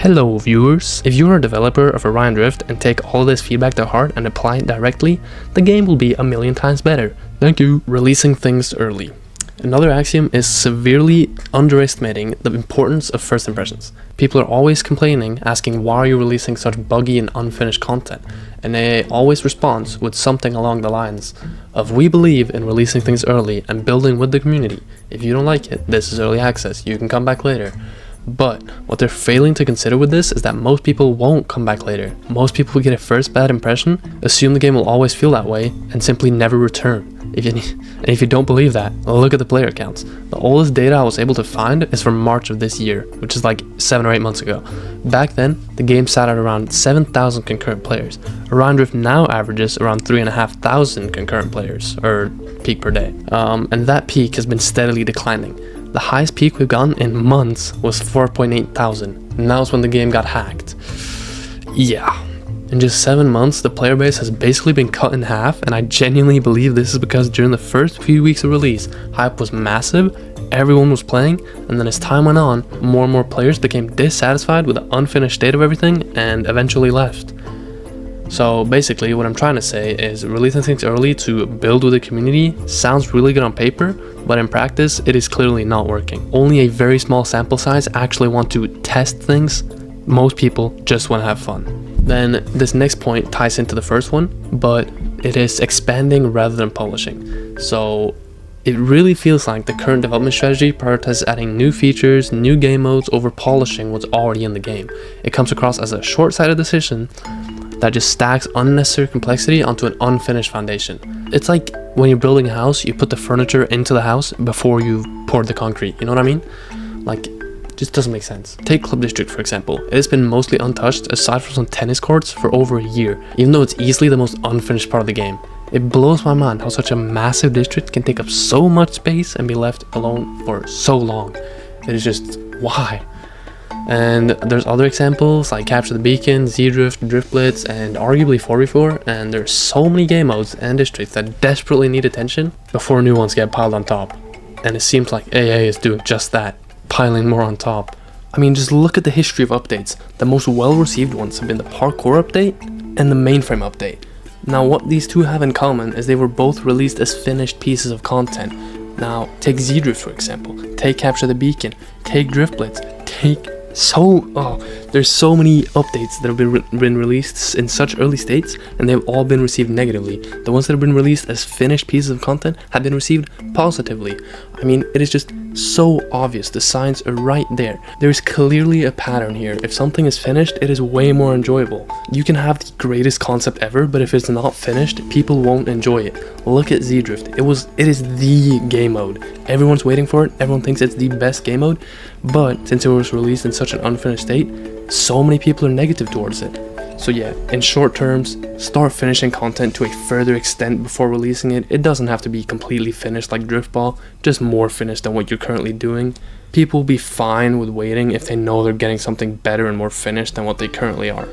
Hello viewers! If you are a developer of Orion Drift and take all this feedback to heart and apply it directly, the game will be a million times better. Thank you! Releasing things early. Another axiom is severely underestimating the importance of first impressions. People are always complaining, asking why are you releasing such buggy and unfinished content, and they always respond with something along the lines of we believe in releasing things early and building with the community. If you don't like it, this is early access, you can come back later. But what they're failing to consider with this is that most people won't come back later. Most people who get a first bad impression assume the game will always feel that way and simply never return. If you don't believe that, look at the player counts. The oldest data I was able to find is from March of this year, which is like 7 or 8 months ago. Back then, the game sat at around 7,000 concurrent players. Orion Drift now averages around 3,500 concurrent players, or peak per day. And that peak has been steadily declining. The highest peak we've gotten in months was 4.8 thousand, and that was when the game got hacked. Yeah. In just 7 months, the player base has basically been cut in half, and I genuinely believe this is because during the first few weeks of release, hype was massive, everyone was playing, and then as time went on, more and more players became dissatisfied with the unfinished state of everything and eventually left. So basically, what I'm trying to say is releasing things early to build with the community sounds really good on paper, but in practice, it is clearly not working. Only a very small sample size actually want to test things. Most people just want to have fun. Then this next point ties into the first one, but it is expanding rather than polishing. So it really feels like the current development strategy prioritizes adding new features, new game modes over polishing what's already in the game. It comes across as a short-sighted decision that just stacks unnecessary complexity onto an unfinished foundation. It's like when you're building a house, you put the furniture into the house before you poured the concrete, you know what I mean? Like, just doesn't make sense. Take Club District for example. It has been mostly untouched aside from some tennis courts for over a year, even though it's easily the most unfinished part of the game. It blows my mind how such a massive district can take up so much space and be left alone for so long. It is just, why? And there's other examples like Capture the Beacon, Z-Drift, Drift Blitz, and arguably 4v4, and there's so many game modes and districts that desperately need attention before new ones get piled on top. And it seems like AA is doing just that, piling more on top. I mean, just look at the history of updates. The most well-received ones have been the parkour update and the mainframe update. Now what these two have in common is they were both released as finished pieces of content. Now take Z-Drift for example, take Capture the Beacon, take Drift Blitz, there's so many updates that have been released in such early states, and they've all been received negatively. The ones that have been released as finished pieces of content have been received positively. I mean, it is just so obvious. The signs are right there. There is clearly a pattern here. If something is finished, it is way more enjoyable. You can have the greatest concept ever, but if it's not finished, people won't enjoy it. Look at Z-Drift. It is the game mode. Everyone's waiting for it. Everyone thinks it's the best game mode, but since it was released in such an unfinished state, so many people are negative towards it. So yeah, in short terms, start finishing content to a further extent before releasing it. It doesn't have to be completely finished like Driftball, just more finished than what you're currently doing. People will be fine with waiting if they know they're getting something better and more finished than what they currently are.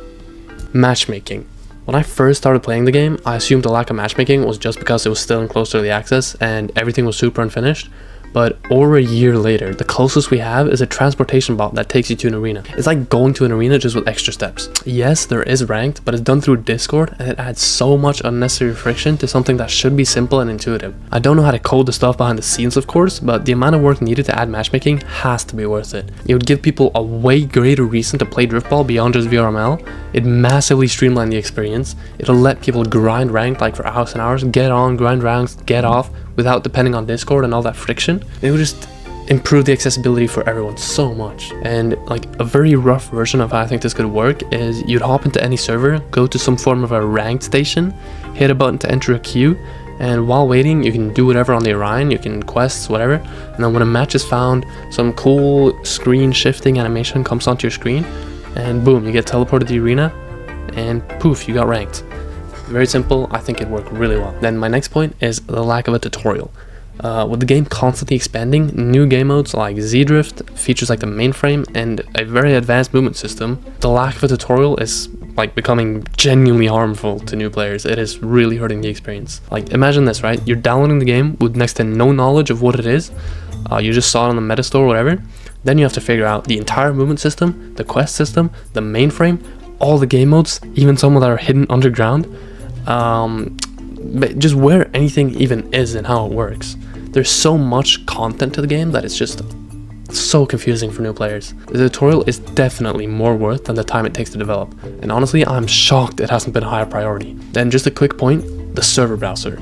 Matchmaking. When I first started playing the game, I assumed the lack of matchmaking was just because it was still in close early access and everything was super unfinished. But over a year later, the closest we have is a transportation bot that takes you to an arena. It's like going to an arena just with extra steps. Yes, there is ranked, but it's done through Discord and it adds so much unnecessary friction to something that should be simple and intuitive. I don't know how to code the stuff behind the scenes of course, but the amount of work needed to add matchmaking has to be worth it. It would give people a way greater reason to play Driftball beyond just VRML. It massively streamlined the experience. It'll let people grind ranked like for hours and hours, get on, grind ranks, get off, without depending on Discord and all that friction. It would just improve the accessibility for everyone so much. And like a very rough version of how I think this could work is you'd hop into any server, go to some form of a ranked station, hit a button to enter a queue, and while waiting you can do whatever on the Orion, you can quests, whatever, and then when a match is found, some cool screen shifting animation comes onto your screen, and boom, you get teleported to the arena, and poof, you got ranked. Very simple, I think it worked really well. Then my next point is the lack of a tutorial. With the game constantly expanding, new game modes like Z-Drift, features like the mainframe, and a very advanced movement system, the lack of a tutorial is like becoming genuinely harmful to new players. It is really hurting the experience. Like imagine this, right? You're downloading the game with next to no knowledge of what it is. You just saw it on the meta store or whatever. Then you have to figure out the entire movement system, the quest system, the mainframe, all the game modes, even some that are hidden underground, but just where anything even is and how it works. There's so much content to the game that it's just so confusing for new players. The tutorial is definitely more worth than the time it takes to develop, and honestly I'm shocked it hasn't been a higher priority. Then just a quick point, the server browser.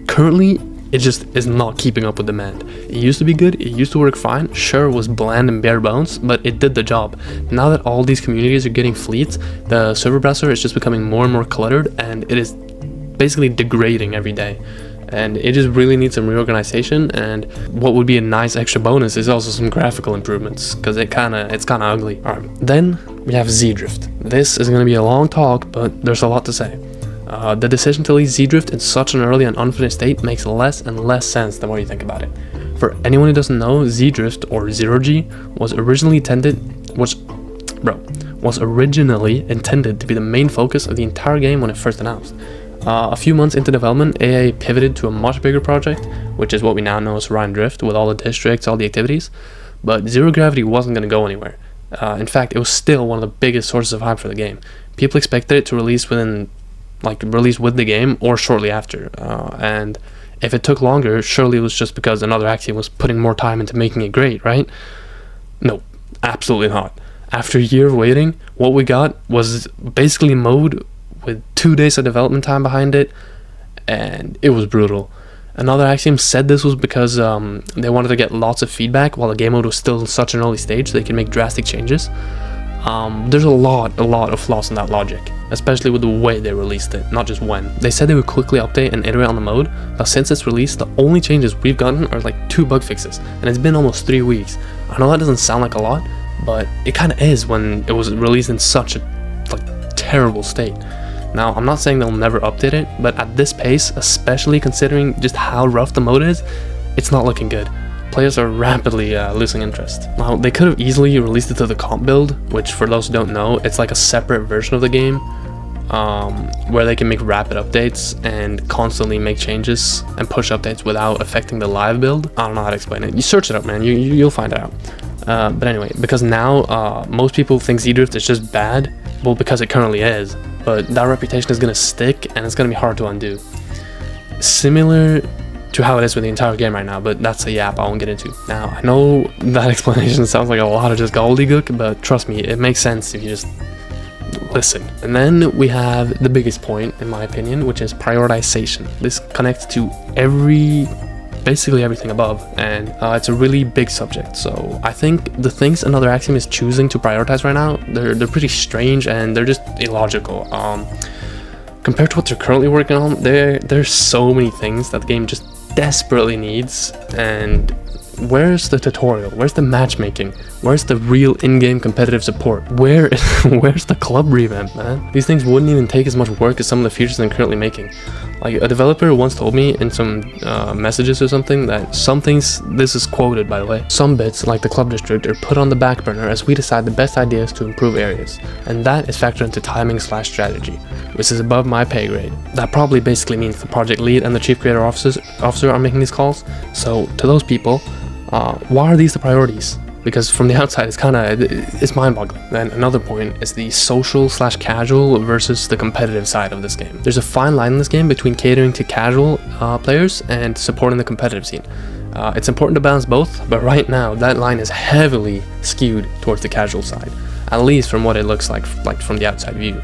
Currently it just is not keeping up with demand. It used to be good, it used to work fine, sure it was bland and bare bones, but it did the job. Now that all these communities are getting fleets, the server browser is just becoming more and more cluttered, and it is basically degrading every day. And it just really needs some reorganization, and what would be a nice extra bonus is also some graphical improvements, because it's kind of ugly. Alright, then we have Z-Drift. This is going to be a long talk, but there's a lot to say. The decision to leave Z-Drift in such an early and unfinished state makes less and less sense the more you think about it. For anyone who doesn't know, Z-Drift, or Zero-G, was originally intended to be the main focus of the entire game when it first announced. A few months into development, AA pivoted to a much bigger project, which is what we now know as Orion Drift, with all the districts, all the activities, but Zero Gravity wasn't going to go anywhere. In fact, it was still one of the biggest sources of hype for the game. People expected it to release with the game or shortly after, and if it took longer, surely it was just because another axiom was putting more time into making it great, right? No, absolutely not. After a year of waiting, what we got was basically mode with 2 days of development time behind it, and it was brutal. Another axiom said this was because they wanted to get lots of feedback while the game mode was still in such an early stage so they could make drastic changes. There's a lot of flaws in that logic, especially with the way they released it, not just when. They said they would quickly update and iterate on the mode, but since its release, the only changes we've gotten are like 2 bug fixes, and it's been almost 3 weeks. I know that doesn't sound like a lot, but it kind of is when it was released in such a terrible state. Now, I'm not saying they'll never update it, but at this pace, especially considering just how rough the mode is, it's not looking good. Players are rapidly losing interest. Now, they could have easily released it to the comp build, which for those who don't know, it's like a separate version of the game, where they can make rapid updates and constantly make changes and push updates without affecting the live build. I don't know how to explain it. You search it up, man, you'll find it out. But anyway, because now most people think Z-Drift is just bad, well, because it currently is, but that reputation is going to stick and it's going to be hard to undo. Similar to how it is with the entire game right now, but that's a yap I won't get into. Now, I know that explanation sounds like a lot of just gobbledygook, but trust me, it makes sense if you just listen. And then we have the biggest point, in my opinion, which is prioritization. This connects to basically everything above, and it's a really big subject. So I think the things another axiom is choosing to prioritize right now, they're pretty strange and they're just illogical. Compared to what they're currently working on, there's so many things that the game just desperately needs. And where's the tutorial? Where's the matchmaking? Where's the real in-game competitive support? Where's the club revamp, man? These things wouldn't even take as much work as some of the features they're currently making. Like, a developer once told me in some messages or something that some things, this is quoted by the way, some bits like the club district are put on the back burner as we decide the best ideas to improve areas, and that is factored into timing/strategy, which is above my pay grade. That probably basically means the project lead and the chief creative officer are making these calls. So to those people, why are these the priorities? Because from the outside, it's mind-boggling. Then another point is the social/casual versus the competitive side of this game. There's a fine line in this game between catering to casual players and supporting the competitive scene. It's important to balance both, but right now that line is heavily skewed towards the casual side, at least from what it looks like from the outside view.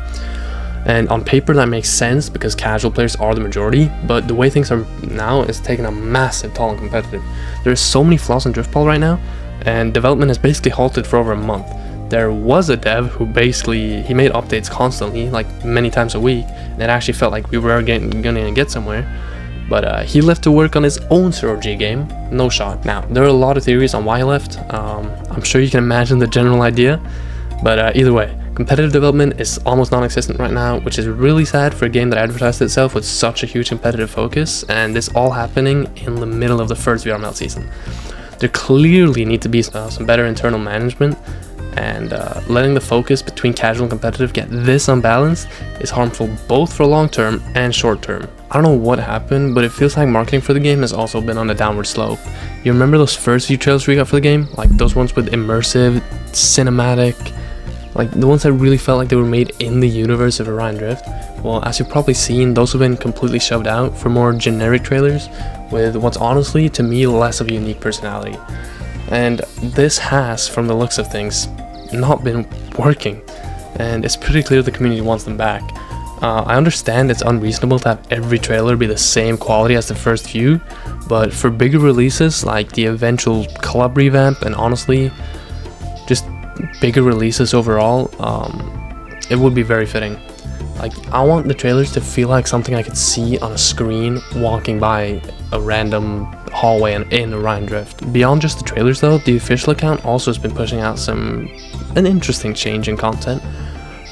And on paper that makes sense because casual players are the majority, but the way things are now is taking a massive toll on competitive. There's so many flaws in Driftball right now, and development has basically halted for over a month. There was a dev who he made updates constantly, like many times a week, and it actually felt like we were gonna get somewhere. But he left to work on his own Zero-G game. No shot. Now, there are a lot of theories on why he left. I'm sure you can imagine the general idea, but either way, competitive development is almost non-existent right now, which is really sad for a game that advertised itself with such a huge competitive focus, and this all happening in the middle of the first VR melt season. There clearly need to be some better internal management and letting the focus between casual and competitive get this unbalanced is harmful both for long term and short term. I don't know what happened, but it feels like marketing for the game has also been on a downward slope. You remember those first few trailers we got for the game? Like those ones with immersive, cinematic, like the ones that really felt like they were made in the universe of Orion Drift? Well, as you've probably seen, those have been completely shoved out for more generic trailers with what's honestly, to me, less of a unique personality. And this has, from the looks of things, not been working, and it's pretty clear the community wants them back. I understand it's unreasonable to have every trailer be the same quality as the first few, but for bigger releases like the eventual club revamp and honestly just bigger releases overall, it would be very fitting. Like, I want the trailers to feel like something I could see on a screen walking by a random hallway in Orion Drift. Beyond just the trailers though, the official account also has been pushing out an interesting change in content.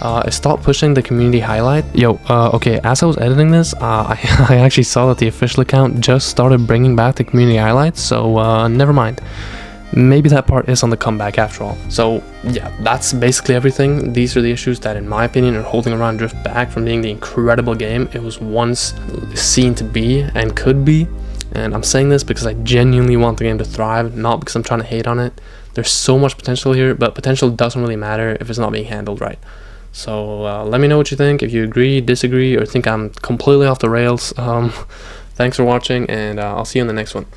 It stopped pushing the community highlight. Okay, as I was editing this, I actually saw that the official account just started bringing back the community highlights, so never mind. Maybe that part is on the comeback after all. So yeah, that's basically everything. These are the issues that in my opinion are holding Orion Drift back from being the incredible game it was once seen to be and could be. And I'm saying this because I genuinely want the game to thrive, not because I'm trying to hate on it. There's so much potential here, but potential doesn't really matter if it's not being handled right. So let me know what you think, if you agree, disagree, or think I'm completely off the rails. Thanks for watching, and I'll see you in the next one.